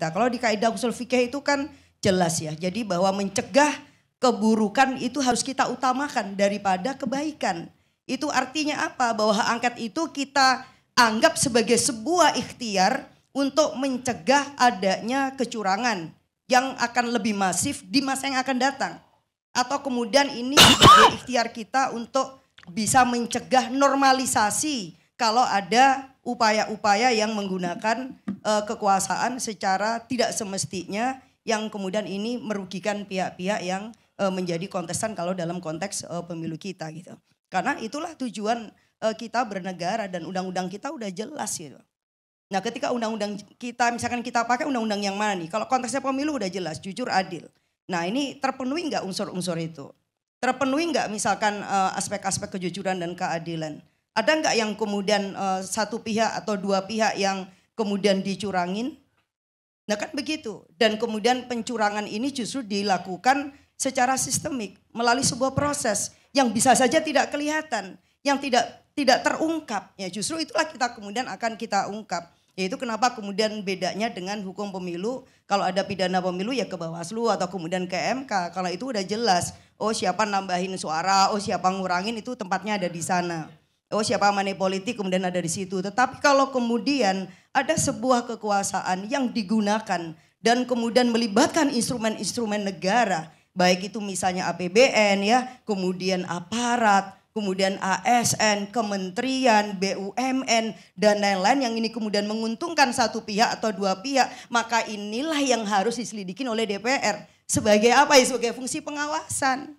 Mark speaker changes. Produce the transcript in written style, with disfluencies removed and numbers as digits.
Speaker 1: kita. Kalau di kaidah usul fikih itu kan jelas ya. Jadi bahwa mencegah keburukan itu harus kita utamakan daripada kebaikan. Itu artinya apa? Bahwa hak angket itu kita anggap sebagai sebuah ikhtiar untuk mencegah adanya kecurangan yang akan lebih masif di masa yang akan datang. Atau kemudian ini sebagai ikhtiar kita untuk bisa mencegah normalisasi kalau ada upaya-upaya yang menggunakan kekuasaan secara tidak semestinya yang kemudian ini merugikan pihak-pihak yang menjadi kontestan kalau dalam konteks pemilu kita gitu. Karena itulah tujuan kita bernegara dan undang-undang kita udah jelas gitu. Nah ketika undang-undang kita misalkan kita pakai undang-undang yang mana nih? Kalau konteksnya pemilu udah jelas, jujur, adil. Nah ini terpenuhi nggak unsur-unsur itu? Terpenuhi nggak misalkan aspek-aspek kejujuran dan keadilan? Ada nggak yang kemudian satu pihak atau dua pihak yang kemudian dicurangin? Nah kan begitu. Dan kemudian pencurangan ini justru dilakukan secara sistemik melalui sebuah proses yang bisa saja tidak kelihatan, yang tidak terungkap. Ya justru itulah kita kemudian akan kita ungkap. Yaitu kenapa kemudian bedanya dengan hukum pemilu, kalau ada pidana pemilu ya ke Bawaslu atau kemudian ke MK. Kalau itu udah jelas, oh siapa nambahin suara, oh siapa ngurangin itu tempatnya ada di sana. Oh siapa money politik kemudian ada di situ. Tetapi kalau kemudian ada sebuah kekuasaan yang digunakan dan kemudian melibatkan instrumen-instrumen negara, baik itu misalnya APBN ya, kemudian aparat, kemudian ASN, kementerian, BUMN, dan lain-lain yang ini kemudian menguntungkan satu pihak atau dua pihak, maka inilah yang harus diselidikin oleh DPR. Sebagai apa ya? Sebagai fungsi pengawasan.